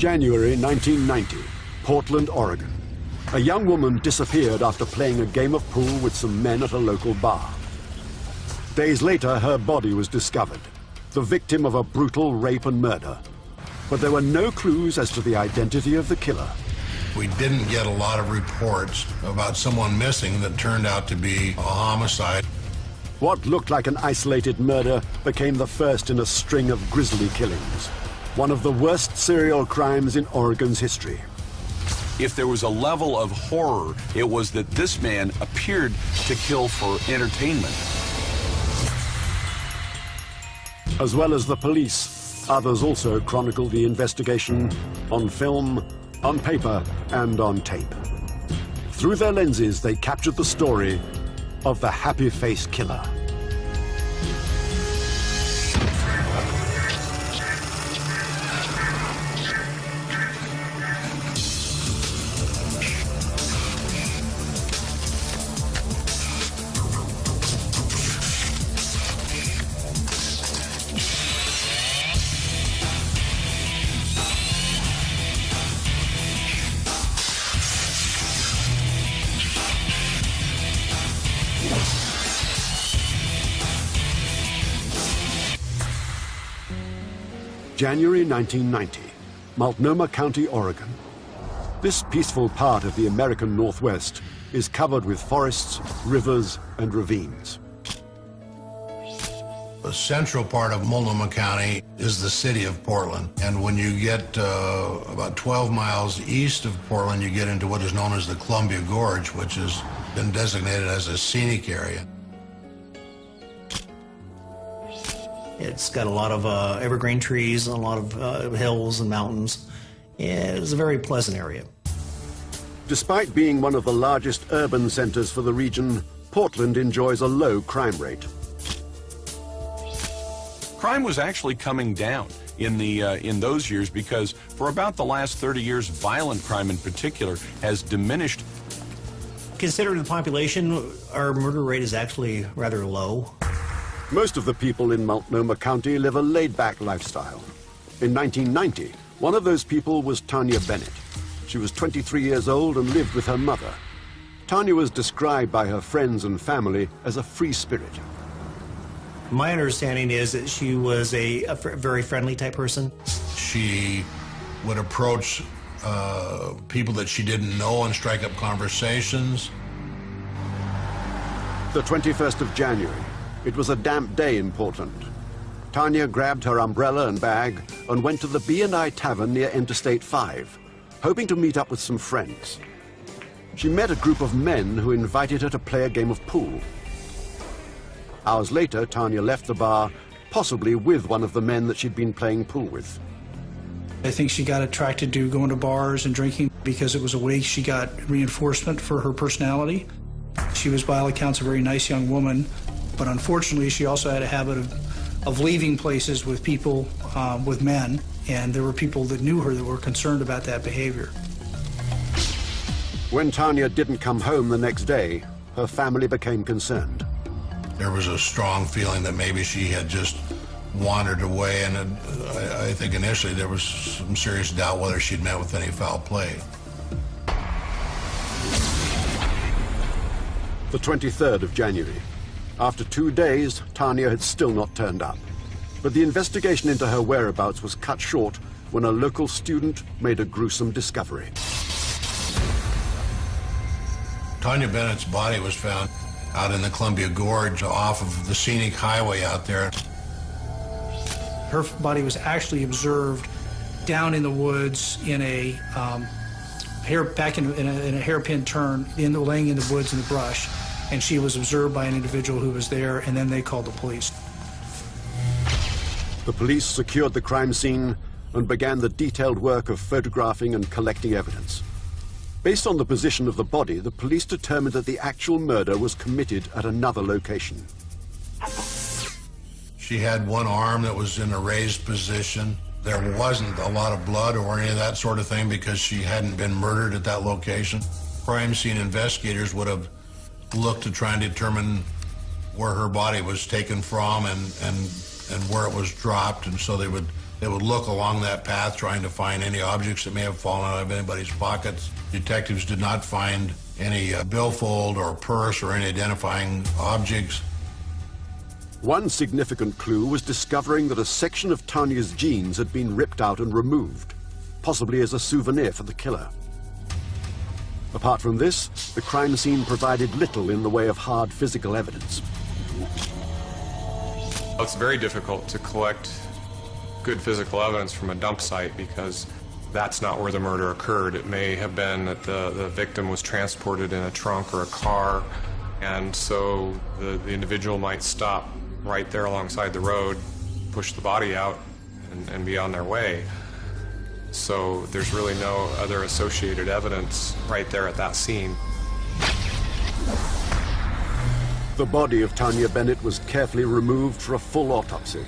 January 1990, Portland, Oregon. A young woman disappeared after playing a game of pool with some men at a local bar. Days later, her body was discovered, the victim of a brutal rape and murder. But there were no clues as to the identity of the killer. We didn't get a lot of reports about someone missing that turned out to be a homicide. What looked like an isolated murder became the first in a string of grisly killings. One of the worst serial crimes in Oregon's history. If there was a level of horror, it was that this man appeared to kill for entertainment. As well as the police, others also chronicled the investigation on film, on paper, and on tape. Through their lenses, they captured the story of the happy-faced killer. January 1990, Multnomah County, Oregon. This peaceful part of the American Northwest is covered with forests, rivers, and ravines. The central part of Multnomah County is the city of Portland. And when you get about 12 miles east of Portland, you get into what is known as the Columbia Gorge, which has been designated as a scenic area. It's got a lot of evergreen trees, a lot of hills and mountains. It's a very pleasant area. Despite being one of the largest urban centers for the region, Portland enjoys a low crime rate. Crime was actually coming down in those years because for about the last 30 years, violent crime in particular has diminished. Considering the population, our murder rate is actually rather low. Most of the people in Multnomah County live a laid-back lifestyle. In 1990, one of those people was Tanya Bennett. She was 23 years old and lived with her mother. Tanya was described by her friends and family as a free spirit. My understanding is that she was a very friendly type person. She would approach people that she didn't know and strike up conversations. The 21st of January. It was a damp day in Portland. Tanya grabbed her umbrella and bag and went to the B&I Tavern near Interstate 5, hoping to meet up with some friends. She met a group of men who invited her to play a game of pool. Hours later, Tanya left the bar, possibly with one of the men that she'd been playing pool with. I think she got attracted to going to bars and drinking because it was a way she got reinforcement for her personality. She was, by all accounts, a very nice young woman, but unfortunately she also had a habit of leaving places with people, with men, and there were people that knew her that were concerned about that behavior. When Tanya didn't come home the next day, her family became concerned. There was a strong feeling that maybe she had just wandered away, and I think initially there was some serious doubt whether she'd met with any foul play. The 23rd of January. After 2 days, Tanya had still not turned up. But the investigation into her whereabouts was cut short when a local student made a gruesome discovery. Tanya Bennett's body was found out in the Columbia Gorge off of the scenic highway out there. Her body was actually observed down in the woods in a hairpin turn, laying in the woods in the brush. And she was observed by an individual who was there, and then they called the police. The police secured the crime scene and began the detailed work of photographing and collecting evidence. Based on the position of the body, the police determined that the actual murder was committed at another location. She had one arm that was in a raised position. There wasn't a lot of blood or any of that sort of thing because she hadn't been murdered at that location. Crime scene investigators would have looked to try and determine where her body was taken from and where it was dropped, and so they would They would look along that path trying to find any objects that may have fallen out of anybody's pockets. Detectives did not find any billfold or purse or any identifying objects. One significant clue was discovering that a section of Tanya's jeans had been ripped out and removed, possibly as a souvenir for the killer. Apart from this, the crime scene provided little in the way of hard physical evidence. It's very difficult to collect good physical evidence from a dump site because that's not where the murder occurred. It may have been that the victim was transported in a trunk or a car, and so the individual might stop right there alongside the road, push the body out, and be on their way. So there's really no other associated evidence right there at that scene. The body of Tanya Bennett was carefully removed for a full autopsy.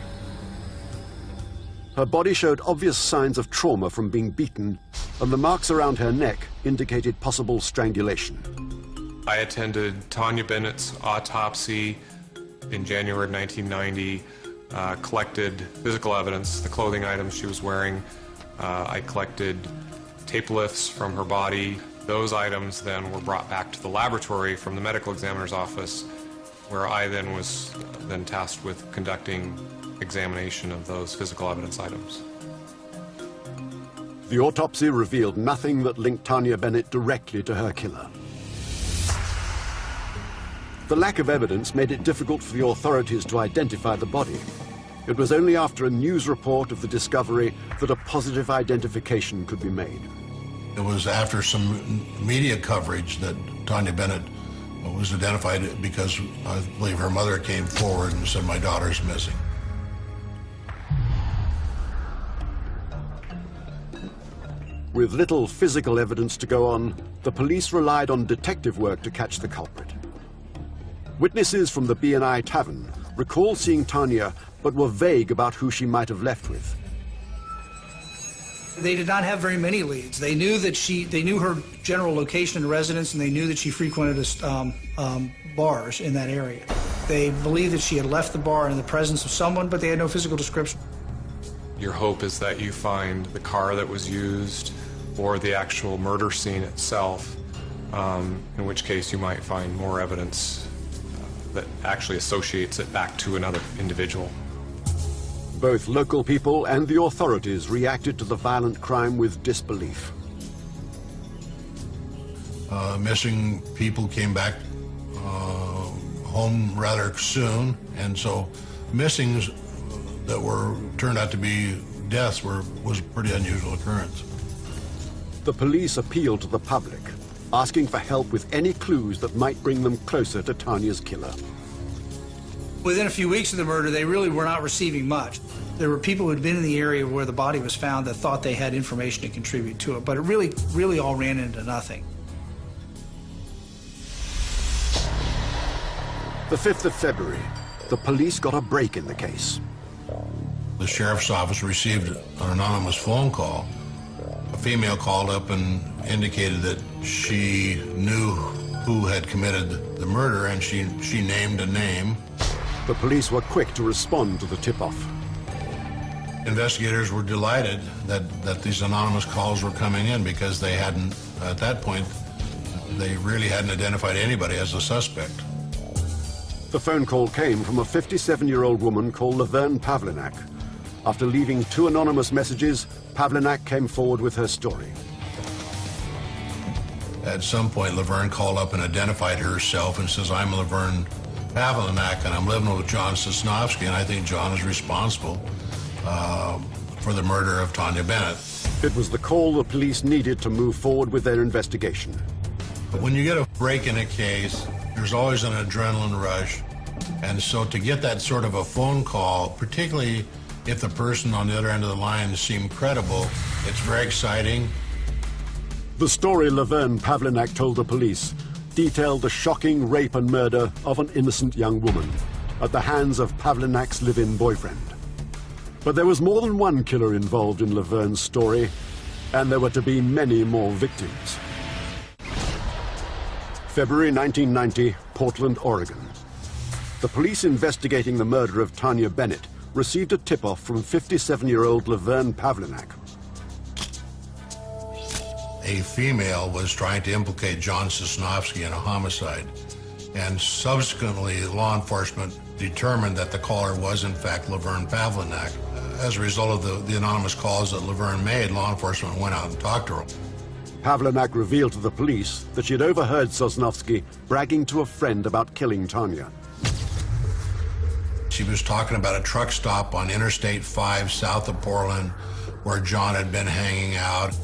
Her body showed obvious signs of trauma from being beaten, and the marks around her neck indicated possible strangulation. I attended Tanya Bennett's autopsy in January 1990, collected physical evidence, the clothing items she was wearing. I collected tape lifts from her body. Those items then were brought back to the laboratory from the medical examiner's office, where I then was tasked with conducting examination of those physical evidence items. The autopsy revealed nothing that linked Tanya Bennett directly to her killer. The lack of evidence made it difficult for the authorities to identify the body. It was only after a news report of the discovery that a positive identification could be made. It was after some media coverage that Tanya Bennett was identified because I believe her mother came forward and said, "My daughter's missing." With little physical evidence to go on, the police relied on detective work to catch the culprit. Witnesses from the B&I Tavern recall seeing Tanya, but were vague about who she might have left with. They did not have very many leads. They knew that they knew her general location and residence, and they knew that she frequented bars in that area. They believed that she had left the bar in the presence of someone, but they had no physical description. Your hope is that you find the car that was used or the actual murder scene itself, in which case you might find more evidence that actually associates it back to another individual. Both local people and the authorities reacted to the violent crime with disbelief. Missing people came back home rather soon, and so missings that turned out to be deaths was a pretty unusual occurrence. The police appealed to the public, asking for help with any clues that might bring them closer to Tanya's killer. Within a few weeks of the murder, they really were not receiving much. There were people who had been in the area where the body was found that thought they had information to contribute to it, but it really all ran into nothing. The 5th of February, the police got a break in the case. The sheriff's office received an anonymous phone call. A female called up and indicated that she knew who had committed the murder, and she named a name. The police were quick to respond to the tip-off. Investigators were delighted that these anonymous calls were coming in because they hadn't, at that point, they really hadn't identified anybody as a suspect. The phone call came from a 57-year-old woman called Laverne Pavlinak. After leaving 2 anonymous messages, Pavlinak came forward with her story. At some point, Laverne called up and identified herself and says, "I'm Laverne Pavlinak, and I'm living with John Sosnovsky, and I think John is responsible for the murder of Tanya Bennett." It was the call the police needed to move forward with their investigation. But when you get a break in a case, there's always an adrenaline rush. And so to get that sort of a phone call, particularly if the person on the other end of the line seemed credible, it's very exciting. The story Laverne Pavlinak told the police detailed the shocking rape and murder of an innocent young woman at the hands of Pavlinak's live-in boyfriend. But there was more than one killer involved in Laverne's story, and there were to be many more victims. February 1990, Portland, Oregon. The police investigating the murder of Tanya Bennett received a tip-off from 57-year-old Laverne Pavlinak. A female was trying to implicate John Sosnowski in a homicide, and subsequently law enforcement determined that the caller was in fact Laverne Pavlinak. As a result of the anonymous calls that Laverne made, law enforcement went out and talked to her. Pavlinak revealed to the police that she had overheard Sosnowski bragging to a friend about killing Tanya. She was talking about a truck stop on Interstate 5 south of Portland where John had been hanging out.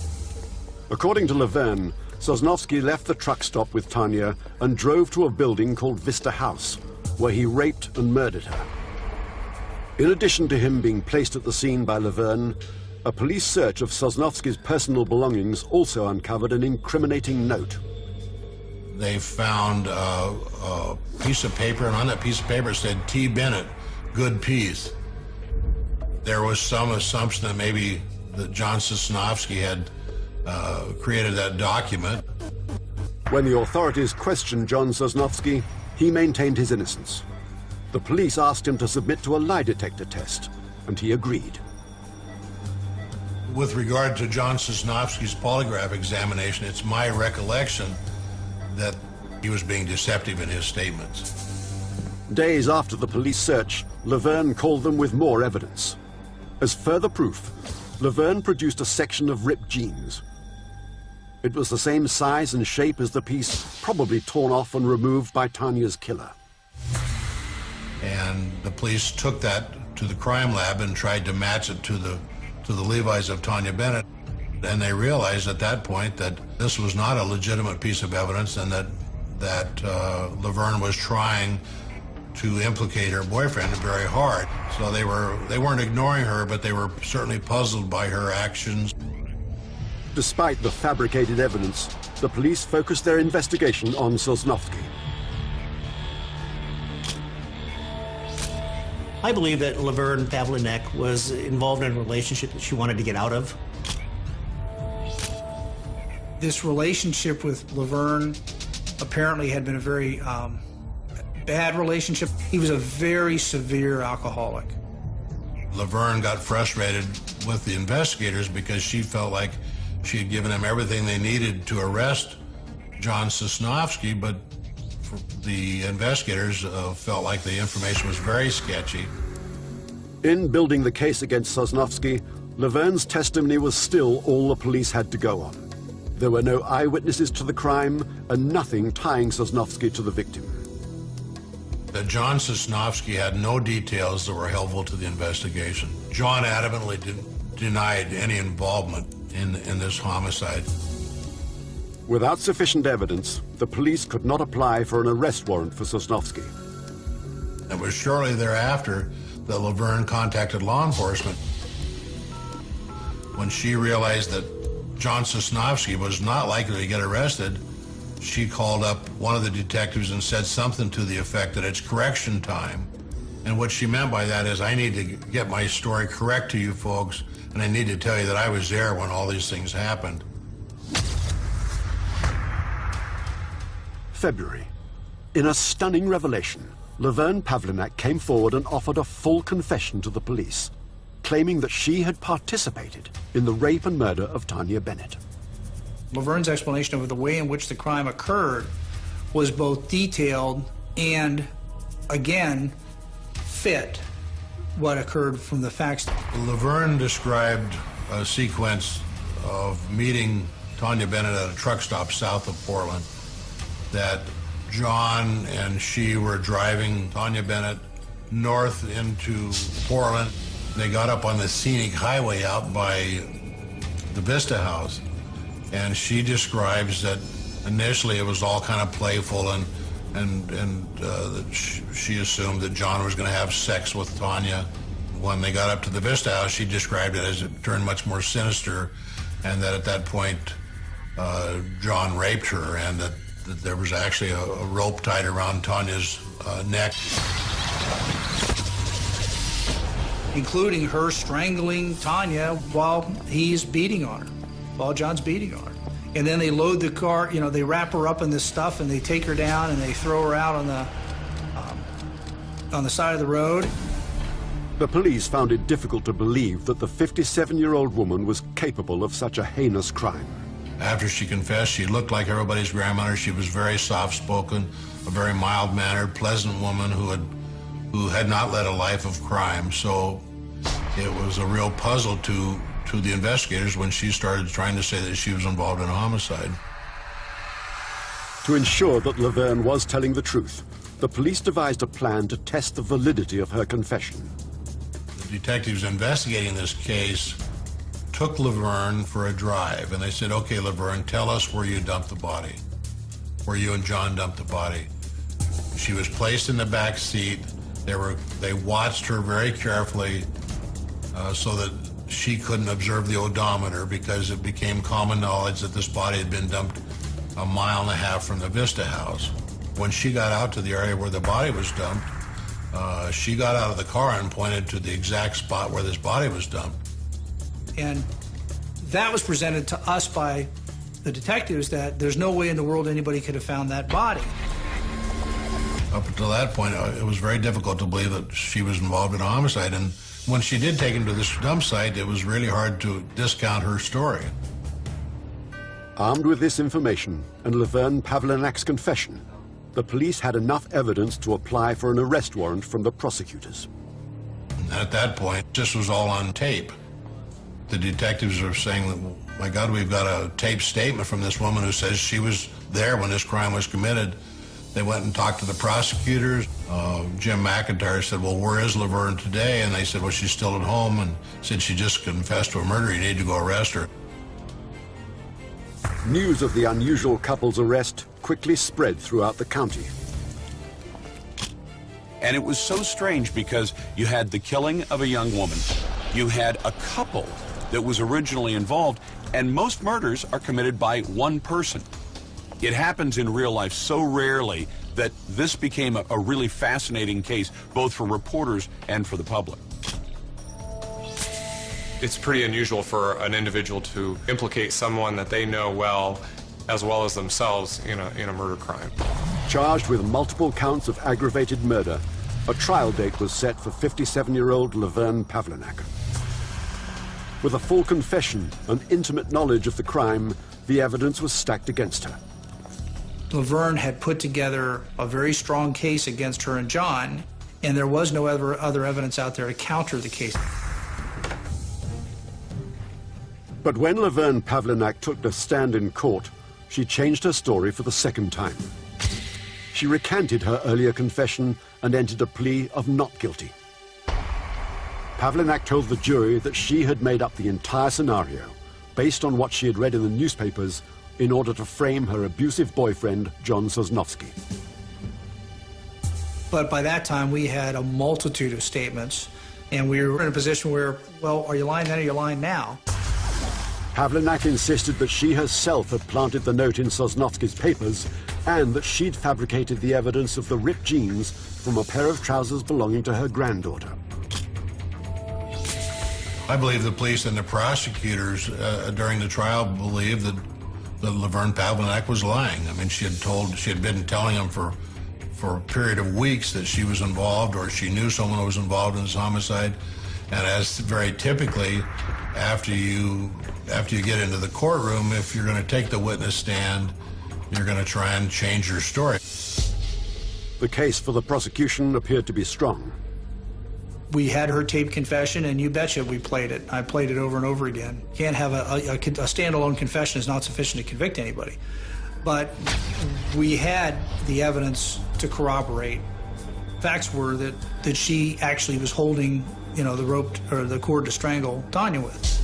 According to Laverne, Sosnowski left the truck stop with Tanya and drove to a building called Vista House, where he raped and murdered her. In addition to him being placed at the scene by Laverne, a police search of Sosnowski's personal belongings also uncovered an incriminating note. They found a piece of paper, and on that piece of paper it said, T. Bennett, good piece. There was some assumption that maybe that John Sosnowski had created that document. When the authorities questioned John Sosnowski, he maintained his innocence. The police asked him to submit to a lie detector test, and he agreed. With regard to John Sosnowski's polygraph examination, it's my recollection that he was being deceptive in his statements. Days after the police search, Laverne called them with more evidence. As further proof, Laverne produced a section of ripped jeans. It was the same size and shape as the piece probably torn off and removed by Tanya's killer. And the police took that to the crime lab and tried to match it to the Levi's of Tanya Bennett. And they realized at that point that this was not a legitimate piece of evidence, and that Laverne was trying to implicate her boyfriend very hard. So they weren't ignoring her, but they were certainly puzzled by her actions. Despite the fabricated evidence, the police focused their investigation on Sosnowski. I believe that Laverne Pavlinak was involved in a relationship that she wanted to get out of. This relationship with Laverne apparently had been a very bad relationship. He was a very severe alcoholic. Laverne got frustrated with the investigators because she felt like she had given them everything they needed to arrest John Sosnowski, but the investigators felt like the information was very sketchy. In building the case against Sosnowski, Laverne's testimony was still all the police had to go on. There were no eyewitnesses to the crime and nothing tying Sosnowski to the victim. That John Sosnowski had no details that were helpful to the investigation. John adamantly denied any involvement in this homicide. Without sufficient evidence, the police could not apply for an arrest warrant for Sosnowski. It was shortly thereafter that Laverne contacted law enforcement. When she realized that John Sosnowski was not likely to get arrested, she called up one of the detectives and said something to the effect that it's correction time. And what she meant by that is, I need to get my story correct to you folks, and I need to tell you that I was there when all these things happened. February. In a stunning revelation, Laverne Pavlinak came forward and offered a full confession to the police, claiming that she had participated in the rape and murder of Tanya Bennett. Laverne's explanation of the way in which the crime occurred was both detailed and, again, fit what occurred from the facts. Laverne described a sequence of meeting Tanya Bennett at a truck stop south of Portland, that John and she were driving Tanya Bennett north into Portland. They got up on the scenic highway out by the Vista House, and she describes that initially it was all kind of playful, and that she assumed that John was going to have sex with Tanya. When they got up to the Vista House, she described it as it turned much more sinister, and that at that point John raped her, and that there was actually a rope tied around Tanya's neck. Including her strangling Tanya while he's beating on her, while John's beating on her. And then they load the car, they wrap her up in this stuff and they take her down and they throw her out on the side of the road. The police found it difficult to believe that the 57-year-old woman was capable of such a heinous crime. After she confessed, she looked like everybody's grandmother. She was very soft-spoken, a very mild-mannered, pleasant woman who had not led a life of crime. So it was a real puzzle to the investigators when she started trying to say that she was involved in a homicide. To ensure that Laverne was telling the truth, the police devised a plan to test the validity of her confession. The detectives investigating this case took Laverne for a drive, and they said, okay, Laverne, tell us where you dumped the body, where you and John dumped the body. She was placed in the back seat. They watched her very carefully so that she couldn't observe the odometer, because it became common knowledge that this body had been dumped a mile and a half from the Vista house. When she got out to the area where the body was dumped, she got out of the car and pointed to the exact spot where this body was dumped. And that was presented to us by the detectives, that there's no way in the world anybody could have found that body. Up until that point, it was very difficult to believe that she was involved in a homicide. And when she did take him to this dump site, it was really hard to discount her story. Armed with this information and Laverne Pavlinak's confession, the police had enough evidence to apply for an arrest warrant from the prosecutors. And at that point, this was all on tape. The detectives were saying, my God, we've got a taped statement from this woman who says she was there when this crime was committed. They went and talked to the prosecutors. Jim McIntyre said, well, where is Laverne today? And they said, well, she's still at home, and said she just confessed to a murder. You need to go arrest her. News of the unusual couple's arrest quickly spread throughout the county. And it was so strange because you had the killing of a young woman, you had a couple that was originally involved, and most murders are committed by one person. It happens in real life so rarely that this became a really fascinating case, both for reporters and for the public. It's pretty unusual for an individual to implicate someone that they know well as themselves in a murder crime. Charged with multiple counts of aggravated murder, a trial date was set for 57-year-old Laverne Pavlinak. With a full confession and intimate knowledge of the crime, the evidence was stacked against her. Laverne had put together a very strong case against her and John, and there was no other evidence out there to counter the case. But when Laverne Pavlinak took the stand in court, she changed her story for the second time. She recanted her earlier confession and entered a plea of not guilty. Pavlinak told the jury that she had made up the entire scenario based on what she had read in the newspapers in order to frame her abusive boyfriend, John Sosnowski. But by that time, we had a multitude of statements, and we were in a position where, well, are you lying then or are you lying now? Pavlinak insisted that she herself had planted the note in Sosnowski's papers and that she'd fabricated the evidence of the ripped jeans from a pair of trousers belonging to her granddaughter. I believe the police and the prosecutors during the trial believed that Laverne Pavlinak was lying. I mean, she had been telling them for a period of weeks that she was involved, or she knew someone who was involved in this homicide. And as very typically, after you get into the courtroom, if you're going to take the witness stand, you're going to try and change your story. The case for the prosecution appeared to be strong. We had her taped confession, and you betcha we played it. I played it over and over again. Can't have a standalone confession is not sufficient to convict anybody. But we had the evidence to corroborate. Facts were that she actually was holding, the rope or the cord to strangle Tanya with.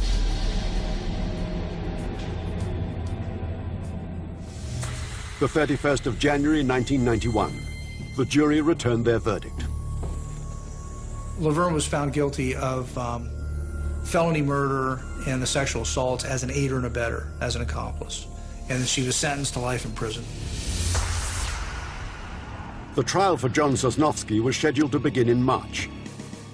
The 31st of January, 1991. The jury returned their verdict. Laverne was found guilty of felony murder and the sexual assaults as an aider and abettor, as an accomplice. And she was sentenced to life in prison. The trial for John Sosnowski was scheduled to begin in March.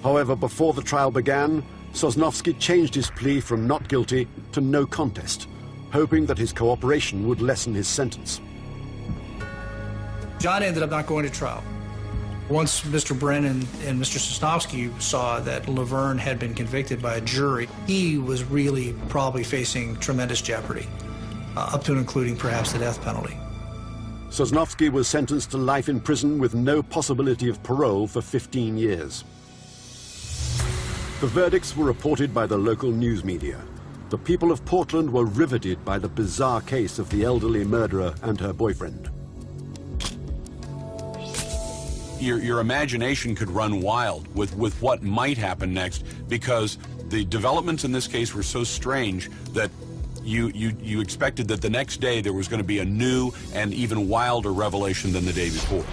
However, before the trial began, Sosnowski changed his plea from not guilty to no contest, hoping that his cooperation would lessen his sentence. John ended up not going to trial. Once Mr. Brennan and Mr. Sosnowski saw that Laverne had been convicted by a jury, he was really probably facing tremendous jeopardy, up to and including perhaps the death penalty. Sosnowski was sentenced to life in prison with no possibility of parole for 15 years. The verdicts were reported by the local news media. The people of Portland were riveted by the bizarre case of the elderly murderer and her boyfriend. Your imagination could run wild with what might happen next, because the developments in this case were so strange that you expected that the next day there was going to be a new and even wilder revelation than the day before.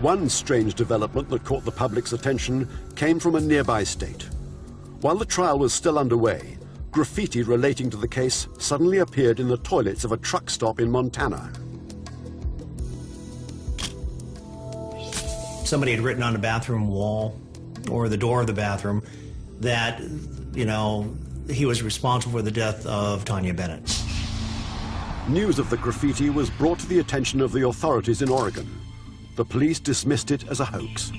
One strange development that caught the public's attention came from a nearby state. While the trial was still underway, graffiti relating to the case suddenly appeared in the toilets of a truck stop in Montana. Somebody had written on the bathroom wall or the door of the bathroom that, you know, he was responsible for the death of Tanya Bennett. News of the graffiti was brought to the attention of the authorities in Oregon. The police dismissed it as a hoax.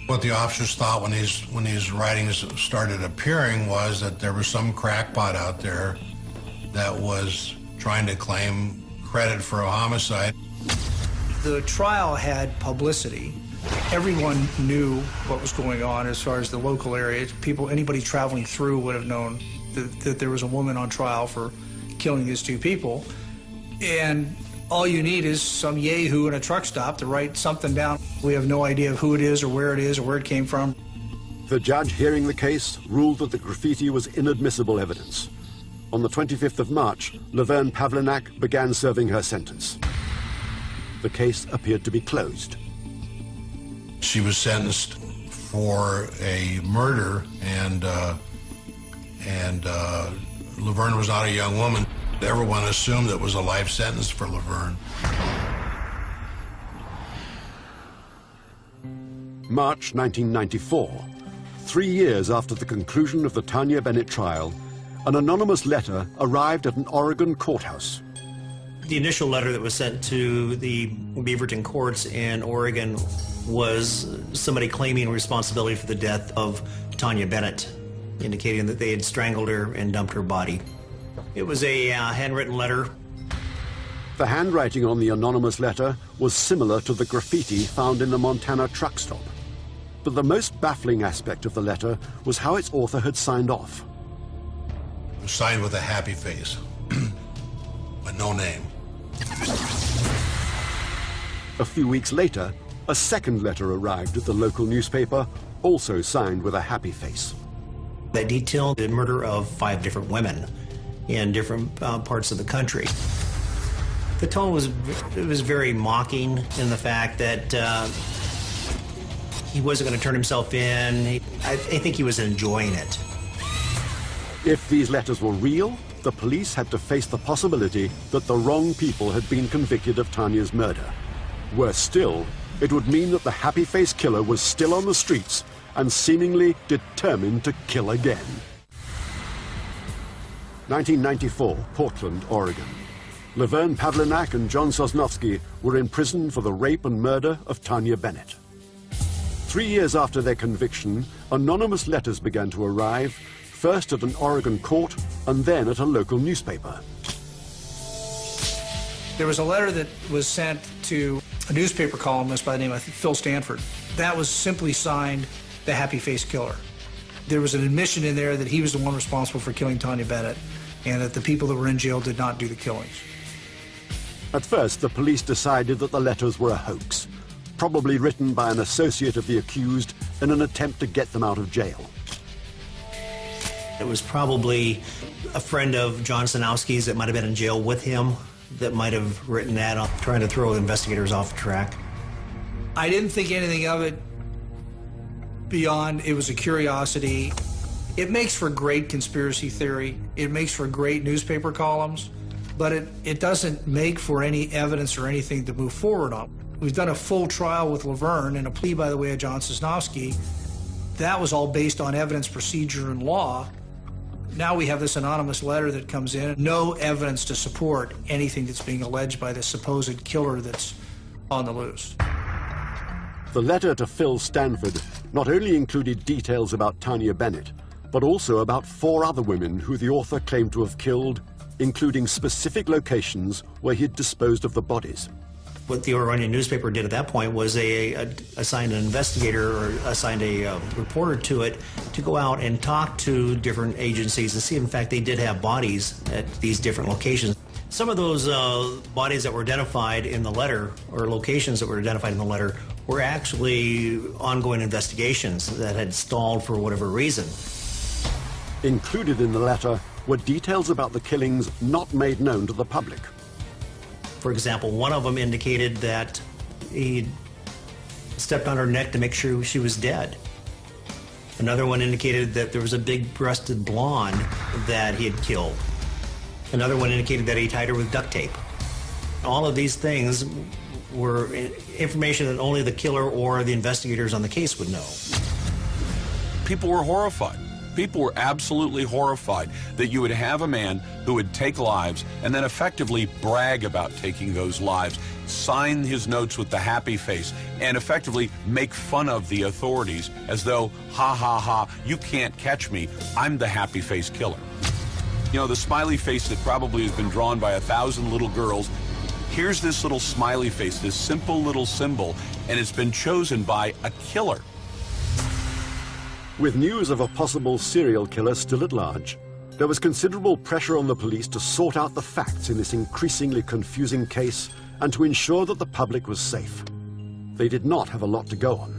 What the officers thought when these writings started appearing was that there was some crackpot out there that was trying to claim credit for a homicide. The trial had publicity. Everyone knew what was going on as far as the local area. Anybody traveling through would have known that there was a woman on trial for killing these two people. And all you need is some yahoo in a truck stop to write something down. We have no idea who it is or where it came from. The judge hearing the case ruled that the graffiti was inadmissible evidence. On the 25th of March, Laverne Pavlinac began serving her sentence. The case appeared to be closed. She was sentenced for a murder, and Laverne was not a young woman. Everyone assumed it was a life sentence for Laverne. March 1994. 3 years after the conclusion of the Tanya Bennett trial, an anonymous letter arrived at an Oregon courthouse. The initial letter that was sent to the Beaverton courts in Oregon was somebody claiming responsibility for the death of Tanya Bennett, indicating that they had strangled her and dumped her body. It was a handwritten letter. The handwriting on the anonymous letter was similar to the graffiti found in the Montana truck stop. But the most baffling aspect of the letter was how its author had signed off. It was signed with a happy face, but no name. A few weeks later, a second letter arrived at the local newspaper, also signed with a happy face. That detailed the murder of 5 different women in different parts of the country. The tone was very mocking in the fact that he wasn't going to turn himself in. I think he was enjoying it. If these letters were real, the police had to face the possibility that the wrong people had been convicted of Tanya's murder. Worse still, it would mean that the happy-faced killer was still on the streets and seemingly determined to kill again. 1994, Portland, Oregon. Laverne Pavlinac and John Sosnowski were in prison for the rape and murder of Tanya Bennett. 3 years after their conviction, anonymous letters began to arrive, first at an Oregon court and then at a local newspaper. There was a letter that was sent to a newspaper columnist by the name of Phil Stanford. That was simply signed the happy-faced killer. There was an admission in there that he was the one responsible for killing Tanya Bennett and that the people that were in jail did not do the killings. At first, the police decided that the letters were a hoax, probably written by an associate of the accused in an attempt to get them out of jail. It was probably a friend of John Sosnowski's that might have been in jail with him that might have written that, trying to throw investigators off track. I didn't think anything of it beyond it was a curiosity. It makes for great conspiracy theory. It makes for great newspaper columns, but it doesn't make for any evidence or anything to move forward on. We've done a full trial with Laverne and a plea, by the way, of John Sosnowski. That was all based on evidence, procedure, and law. Now we have this anonymous letter that comes in, no evidence to support anything that's being alleged by the supposed killer that's on the loose. The letter to Phil Stanford not only included details about Tanya Bennett, but also about 4 other women who the author claimed to have killed, including specific locations where he'd disposed of the bodies. What the Oregonian newspaper did at that point was assigned an investigator or assigned a reporter to it to go out and talk to different agencies and see if, in fact, they did have bodies at these different locations. Some of those bodies that were identified in the letter, or locations that were identified in the letter, were actually ongoing investigations that had stalled for whatever reason. Included in the letter were details about the killings not made known to the public. For example, one of them indicated that he stepped on her neck to make sure she was dead. Another one indicated that there was a big-breasted blonde that he had killed. Another one indicated that he tied her with duct tape. All of these things were information that only the killer or the investigators on the case would know. People were horrified. People were absolutely horrified that you would have a man who would take lives and then effectively brag about taking those lives, sign his notes with the happy face, and effectively make fun of the authorities as though, ha ha ha, you can't catch me, I'm the happy face killer. You know, the smiley face that probably has been drawn by 1,000 little girls, here's this little smiley face, this simple little symbol, and it's been chosen by a killer. With news of a possible serial killer still at large, there was considerable pressure on the police to sort out the facts in this increasingly confusing case and to ensure that the public was safe. They did not have a lot to go on.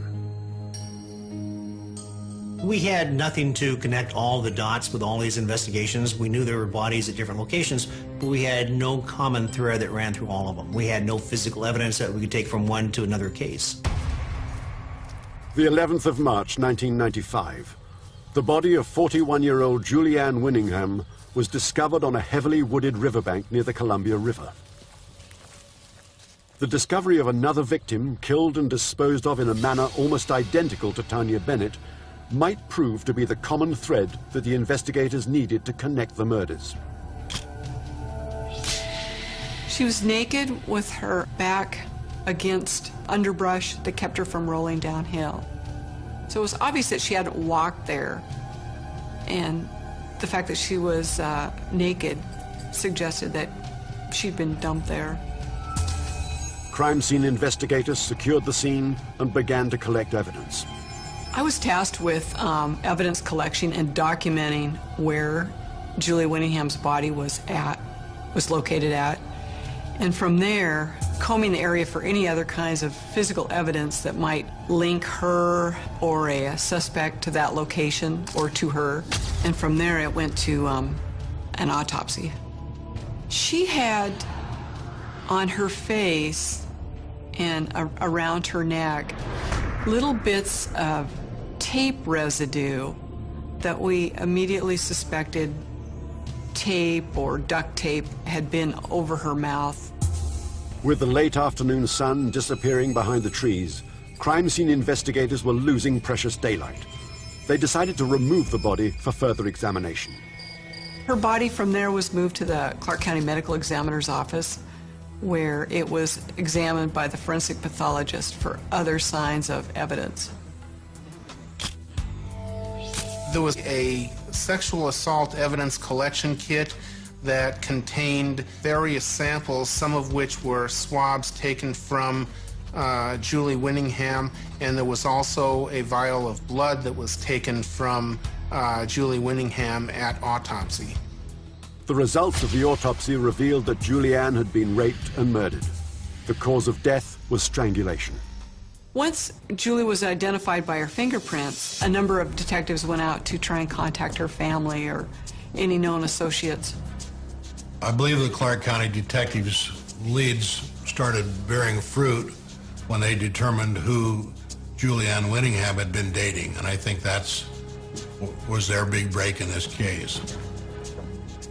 We had nothing to connect all the dots with all these investigations. We knew there were bodies at different locations, but we had no common thread that ran through all of them. We had no physical evidence that we could take from one to another case. The 11th of March, 1995. The body of 41-year-old Julianne Winningham was discovered on a heavily wooded riverbank near the Columbia River. The discovery of another victim, killed and disposed of in a manner almost identical to Tanya Bennett, might prove to be the common thread that the investigators needed to connect the murders. She was naked with her back against underbrush that kept her from rolling downhill. So it was obvious that she hadn't walked there, and the fact that she was naked suggested that she'd been dumped there. Crime scene investigators secured the scene and began to collect evidence. I was tasked with evidence collection and documenting where Julie Winningham's body was located at. And from there, combing the area for any other kinds of physical evidence that might link her or a suspect to that location or to her. And from there, it went to an autopsy. She had on her face and around her neck little bits of tape residue that we immediately suspected tape or duct tape had been over her mouth. With the late afternoon sun disappearing behind the trees, crime scene investigators were losing precious daylight. They decided to remove the body for further examination. Her body from there was moved to the Clark County Medical Examiner's office, where it was examined by the forensic pathologist for other signs of evidence. There was a sexual assault evidence collection kit that contained various samples, some of which were swabs taken from Julie Winningham, and there was also a vial of blood that was taken from Julie Winningham at autopsy. The results of the autopsy revealed that Julianne had been raped and murdered. The cause of death was strangulation. Once Julie was identified by her fingerprints, a number of detectives went out to try and contact her family or any known associates. I believe the Clark County detectives' leads started bearing fruit when they determined who Julianne Winningham had been dating, and I think that's was their big break in this case.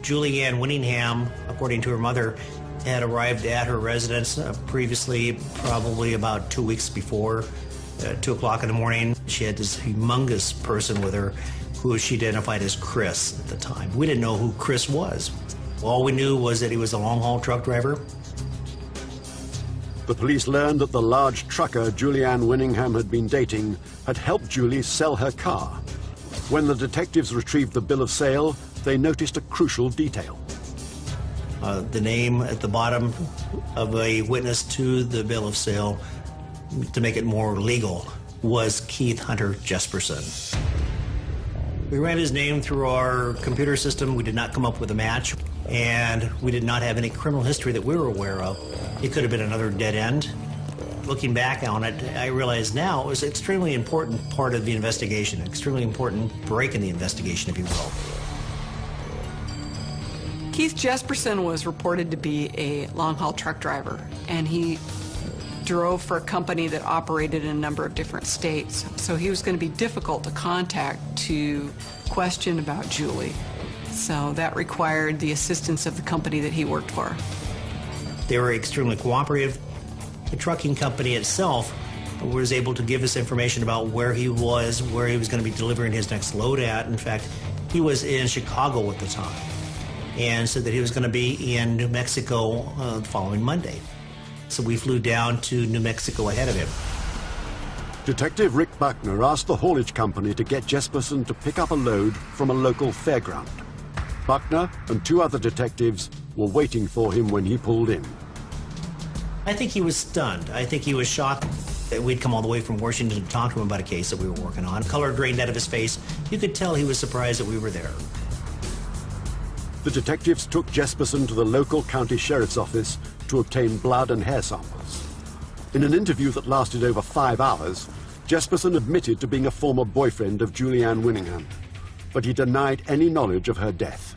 Julianne Winningham, according to her mother, had arrived at her residence previously, probably about 2 weeks before, 2 o'clock in the morning. She had this humongous person with her who she identified as Chris at the time. We didn't know who Chris was. All we knew was that he was a long-haul truck driver. The police learned that the large trucker Julianne Winningham had been dating had helped Julie sell her car. When the detectives retrieved the bill of sale, they noticed a crucial detail. The name at the bottom of a witness to the bill of sale, to make it more legal, was Keith Hunter Jesperson. We ran his name through our computer system. We did not come up with a match, and we did not have any criminal history that we were aware of. It could have been another dead end. Looking back on it, I realize now it was an extremely important part of the investigation, an extremely important break in the investigation, if you will. Keith Jesperson was reported to be a long-haul truck driver, and he drove for a company that operated in a number of different states. So he was going to be difficult to contact to question about Julie. So that required the assistance of the company that he worked for. They were extremely cooperative. The trucking company itself was able to give us information about where he was going to be delivering his next load at. In fact, he was in Chicago at the time and said that he was going to be in New Mexico the following Monday. So we flew down to New Mexico ahead of him. Detective Rick Buckner asked the haulage company to get Jesperson to pick up a load from a local fairground. Buckner and two other detectives were waiting for him when he pulled in. I think he was stunned. I think he was shocked that we'd come all the way from Washington to talk to him about a case that we were working on. Color drained out of his face. You could tell he was surprised that we were there. The detectives took Jesperson to the local county sheriff's office to obtain blood and hair samples. In an interview that lasted over 5 hours, Jesperson admitted to being a former boyfriend of Julianne Winningham, but he denied any knowledge of her death.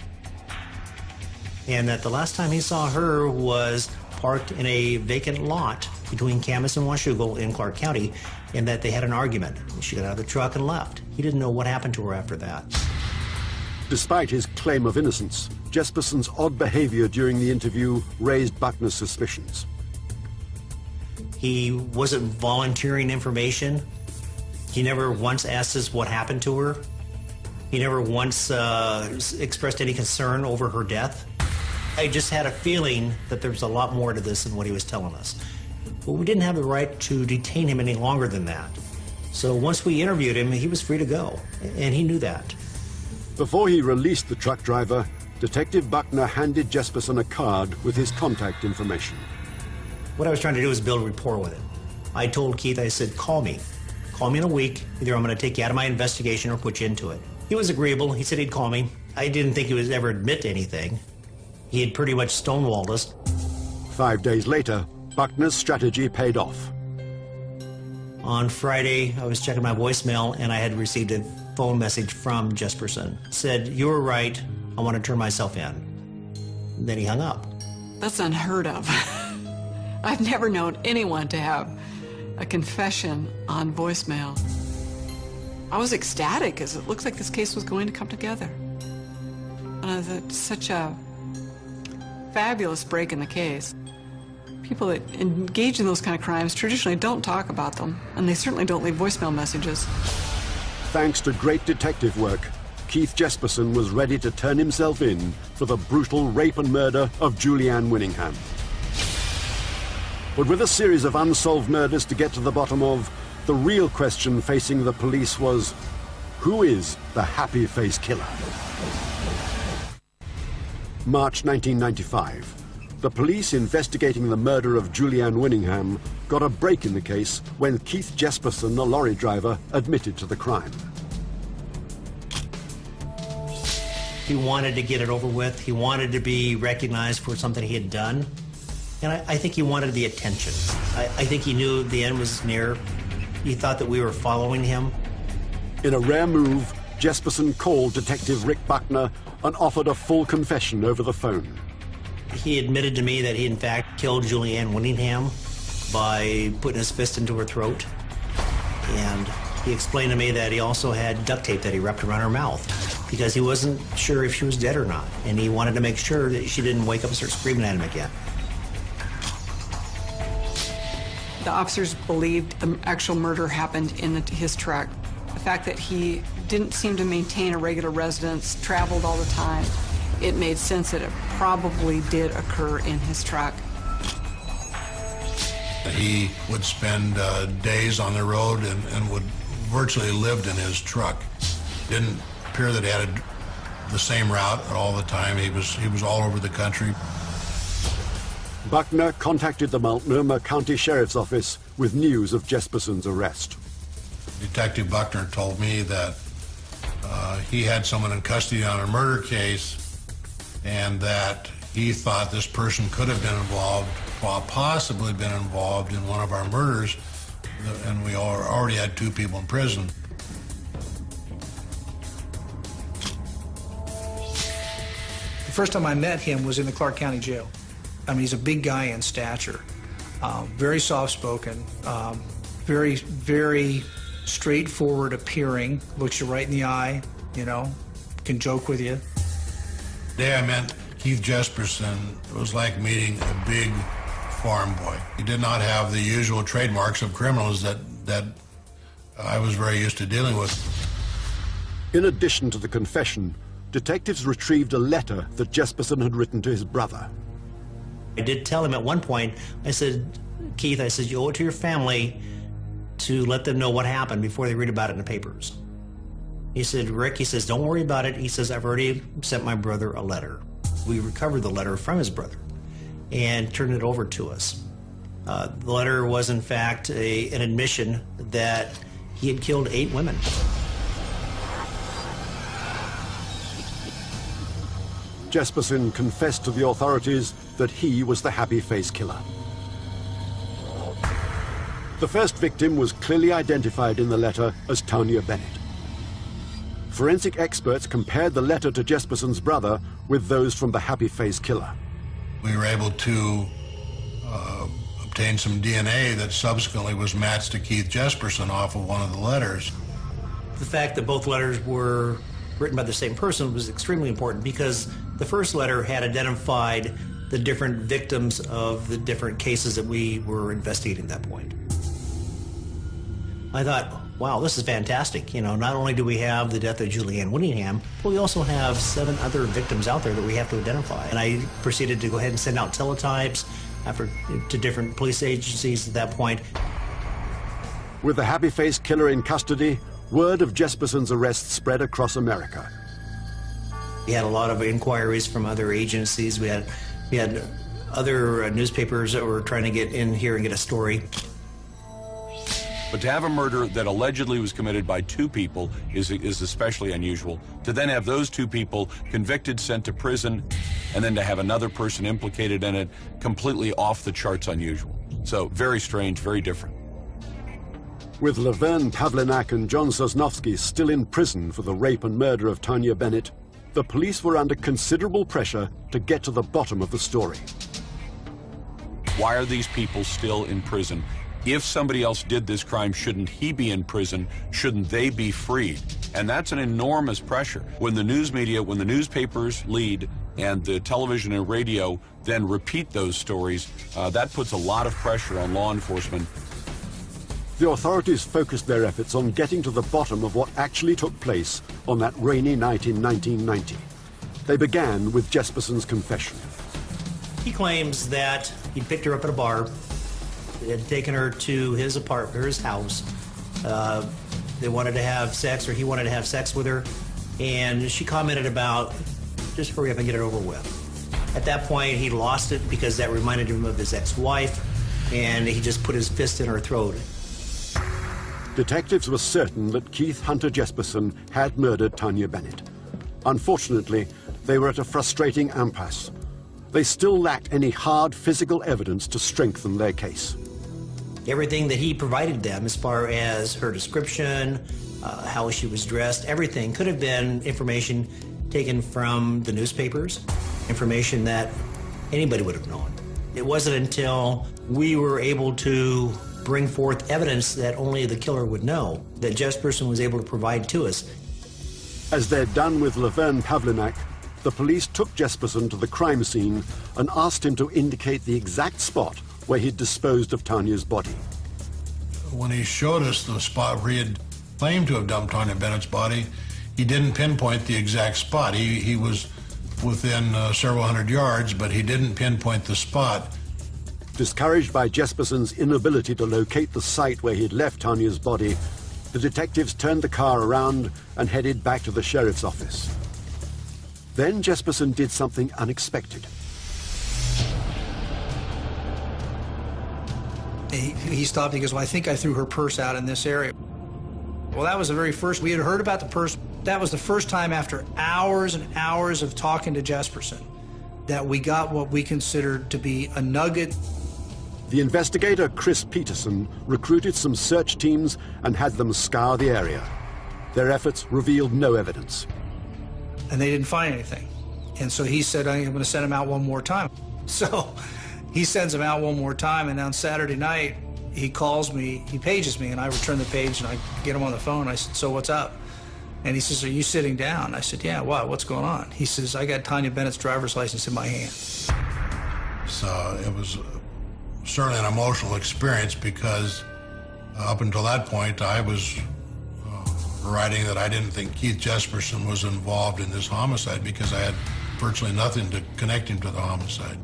And that the last time he saw her was parked in a vacant lot between Camas and Washougal in Clark County, and that they had an argument. She got out of the truck and left. He didn't know what happened to her after that. Despite his claim of innocence, Jesperson's odd behavior during the interview raised Buckner's suspicions. He wasn't volunteering information. He never once asked us what happened to her. He never once expressed any concern over her death. I just had a feeling that there was a lot more to this than what he was telling us. But we didn't have the right to detain him any longer than that. So once we interviewed him, he was free to go, and he knew that. Before he released the truck driver, Detective Buckner handed Jesperson a card with his contact information. What I was trying to do was build rapport with him. I told Keith, I said, call me. Call me in a week. Either I'm going to take you out of my investigation or put you into it. He was agreeable. He said he'd call me. I didn't think he would ever admit to anything. He had pretty much stonewalled us. 5 days later, Buckner's strategy paid off. On Friday, I was checking my voicemail, and I had received a phone message from Jesperson. It said, "You were right. I want to turn myself in." And then he hung up. That's unheard of. I've never known anyone to have a confession on voicemail. I was ecstatic as it looked like this case was going to come together. It's such a fabulous break in the case. People that engage in those kind of crimes traditionally don't talk about them, and they certainly don't leave voicemail messages. Thanks to great detective work, Keith Jesperson was ready to turn himself in for the brutal rape and murder of Julianne Winningham. But with a series of unsolved murders to get to the bottom of, the real question facing the police was, who is the happy face killer? March 1995. The police investigating the murder of Julianne Winningham got a break in the case when Keith Jesperson, a lorry driver, admitted to the crime. He wanted to get it over with. He wanted to be recognized for something he had done. And I think he wanted the attention. I think he knew the end was near. He thought that we were following him. In a rare move, Jesperson called Detective Rick Buckner and offered a full confession over the phone. He admitted to me that he, in fact, killed Julianne Winningham by putting his fist into her throat. And he explained to me that he also had duct tape that he wrapped around her mouth because he wasn't sure if she was dead or not. And he wanted to make sure that she didn't wake up and start screaming at him again. The officers believed the actual murder happened in his truck. The fact that he didn't seem to maintain a regular residence, traveled all the time, it made sense that it probably did occur in his truck. He would spend days on the road and would virtually lived in his truck. Didn't appear that he had the same route all the time. He was all over the country. Buckner contacted the Multnomah County Sheriff's Office with news of Jesperson's arrest. Detective Buckner told me that he had someone in custody on a murder case and that he thought this person could have been involved, possibly been involved in one of our murders, and we already had 2 people in prison. The first time I met him was in the Clark County Jail. I mean, he's a big guy in stature, very soft-spoken, very, very straightforward appearing, looks you right in the eye, you know, can joke with you. The day I met Keith Jesperson, it was like meeting a big farm boy. He did not have the usual trademarks of criminals that I was very used to dealing with. In addition to the confession, detectives retrieved a letter that Jesperson had written to his brother. I did tell him at one point, I said, Keith, I said, you owe it to your family to let them know what happened before they read about it in the papers. He said, Rick, he says, don't worry about it. He says, I've already sent my brother a letter. We recovered the letter from his brother and turned it over to us. The letter was, in fact, an admission that he had killed 8 women. Jesperson confessed to the authorities that he was the happy face killer. The first victim was clearly identified in the letter as Tanya Bennett. Forensic experts compared the letter to Jesperson's brother with those from the happy face killer. We were able to obtain some DNA that subsequently was matched to Keith Jesperson off of one of the letters. The fact that both letters were written by the same person was extremely important because the first letter had identified the different victims of the different cases that we were investigating at that point. I thought, wow, this is fantastic. You know, not only do we have the death of Julianne Winningham, but we also have 7 other victims out there that we have to identify. And I proceeded to go ahead and send out teletypes to different police agencies at that point. With the happy face killer in custody, word of Jesperson's arrest spread across America. We had a lot of inquiries from other agencies. We had other newspapers that were trying to get in here and get a story. But to have a murder that allegedly was committed by 2 people is especially unusual. To then have those 2 people convicted, sent to prison, and then to have another person implicated in it, completely off the charts unusual. So very strange, very different. With Laverne Pavlinak and John Sosnowski still in prison for the rape and murder of Tanya Bennett, the police were under considerable pressure to get to the bottom of the story. Why are these people still in prison? If somebody else did this crime, shouldn't he be in prison? Shouldn't they be freed? And that's an enormous pressure. When the news media, when the newspapers lead and the television and radio then repeat those stories, that puts a lot of pressure on law enforcement. The authorities focused their efforts on getting to the bottom of what actually took place on that rainy night in 1990. They began with Jesperson's confession. He claims that he picked her up at a bar, had taken her to his apartment, or his house. They wanted to have sex, or he wanted to have sex with her, and she commented about, just hurry up and get it over with. At that point, he lost it because that reminded him of his ex-wife, and he just put his fist in her throat. Detectives were certain that Keith Hunter Jesperson had murdered Tanya Bennett. Unfortunately, they were at a frustrating impasse. They still lacked any hard physical evidence to strengthen their case. Everything that he provided them, as far as her description, how she was dressed, everything could have been information taken from the newspapers, information that anybody would have known. It wasn't until we were able to bring forth evidence that only the killer would know that Jesperson was able to provide to us. As they'd done with Laverne Pavlinak, the police took Jesperson to the crime scene and asked him to indicate the exact spot where he'd disposed of Tanya's body. When he showed us the spot where he had claimed to have dumped Tanya Bennett's body, he didn't pinpoint the exact spot. He was within several hundred yards, but he didn't pinpoint the spot. Discouraged by Jesperson's inability to locate the site where he'd left Tanya's body, the detectives turned the car around and headed back to the sheriff's office. Then Jesperson did something unexpected. He stopped. He goes, "Well, I think I threw her purse out in this area." Well, that was the very first. We had heard about the purse. That was the first time after hours and hours of talking to Jesperson that we got what we considered to be a nugget. The investigator, Chris Peterson, recruited some search teams and had them scour the area. Their efforts revealed no evidence. And they didn't find anything. And so he said, "I'm going to send him out one more time." So he sends him out one more time, and on Saturday night, he calls me, he pages me, and I return the page, and I get him on the phone. I said, "So what's up?" And he says, "Are you sitting down?" I said, "Yeah, what? What's going on?" He says, "I got Tanya Bennett's driver's license in my hand." So it was certainly an emotional experience because up until that point, I was writing that I didn't think Keith Jesperson was involved in this homicide because I had virtually nothing to connect him to the homicide.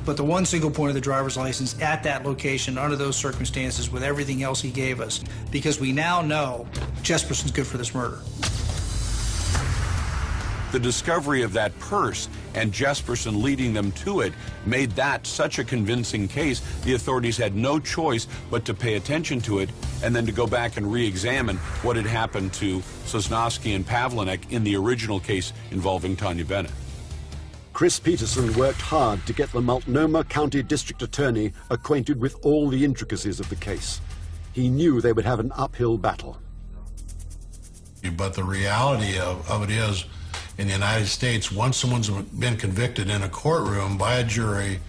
But the one single point of the driver's license at that location, under those circumstances, with everything else he gave us, because we now know Jesperson's good for this murder. The discovery of that purse and Jesperson leading them to it made that such a convincing case, the authorities had no choice but to pay attention to it and then to go back and re-examine what had happened to Sosnovsky and Pavlinek in the original case involving Tanya Bennett. Chris Peterson worked hard to get the Multnomah County District Attorney acquainted with all the intricacies of the case. He knew they would have an uphill battle. But the reality of it is, in the United States, once someone's been convicted in a courtroom by a jury,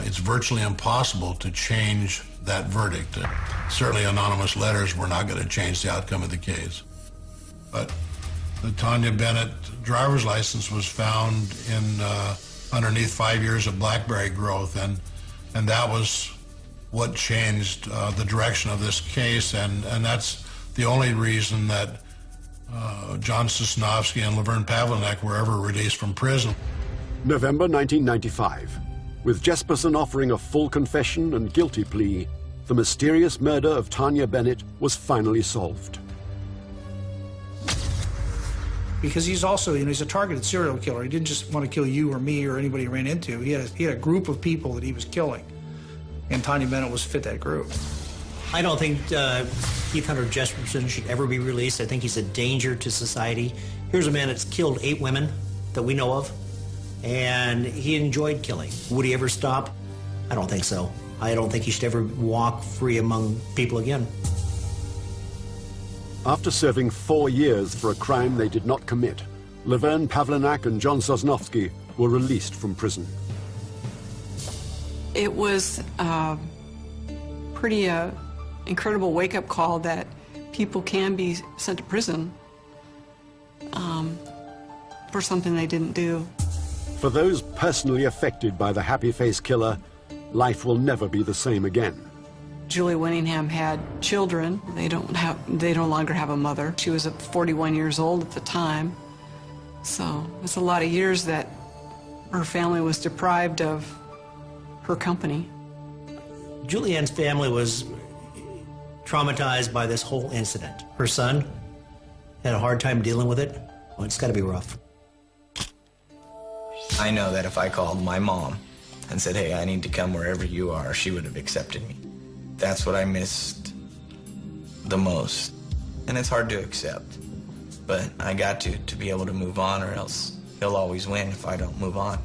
it's virtually impossible to change that verdict. Certainly anonymous letters were not going to change the outcome of the case. But the Tanya Bennett driver's license was found in underneath 5 years of blackberry growth, and that was what changed the direction of this case, and that's the only reason that John Sosnovsky and Laverne Pavlinek were ever released from prison. November 1995. With Jesperson offering a full confession and guilty plea, the mysterious murder of Tanya Bennett was finally solved. Because he's also, he's a targeted serial killer. He didn't just want to kill you or me or anybody he ran into. He had a group of people that he was killing, and Tanya Bennett was fit that group. I don't think Keith Hunter Jesperson should ever be released. I think he's a danger to society. Here's a man that's killed 8 women that we know of, and he enjoyed killing. Would he ever stop? I don't think so. I don't think he should ever walk free among people again. After serving 4 years for a crime they did not commit, Laverne Pavlinek and John Sosnovsky were released from prison. It was pretty incredible wake-up call that people can be sent to prison for something they didn't do. For those personally affected by the happy-face killer, life will never be the same again. Julie Winningham had children. They no longer have a mother. She was 41 years old at the time. So it's a lot of years that her family was deprived of her company. Julianne's family was traumatized by this whole incident. Her son had a hard time dealing with it. Well, it's got to be rough. I know that if I called my mom and said, "Hey, I need to come wherever you are," she would have accepted me. That's what I missed the most. And it's hard to accept. But I got to be able to move on, or else he'll always win if I don't move on.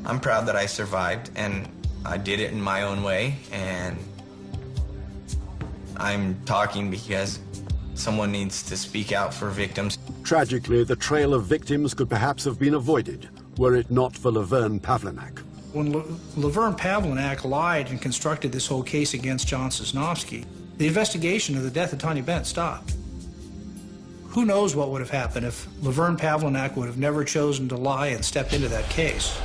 I'm proud that I survived, and I did it in my own way, and I'm talking because someone needs to speak out for victims. Tragically, the trail of victims could perhaps have been avoided were it not for Laverne Pavlinek. When Laverne Pavlinek lied and constructed this whole case against John Sosnovsky, the investigation of the death of Tanya Bennett stopped. Who knows what would have happened if Laverne Pavlinek would have never chosen to lie and stepped into that case.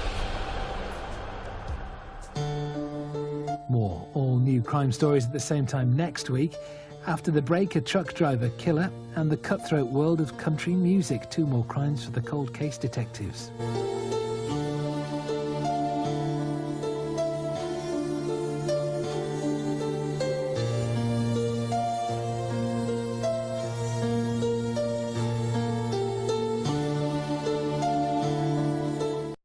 More all-new crime stories at the same time next week. After the break, a truck driver killer and the cutthroat world of country music. 2 more crimes for the cold case detectives.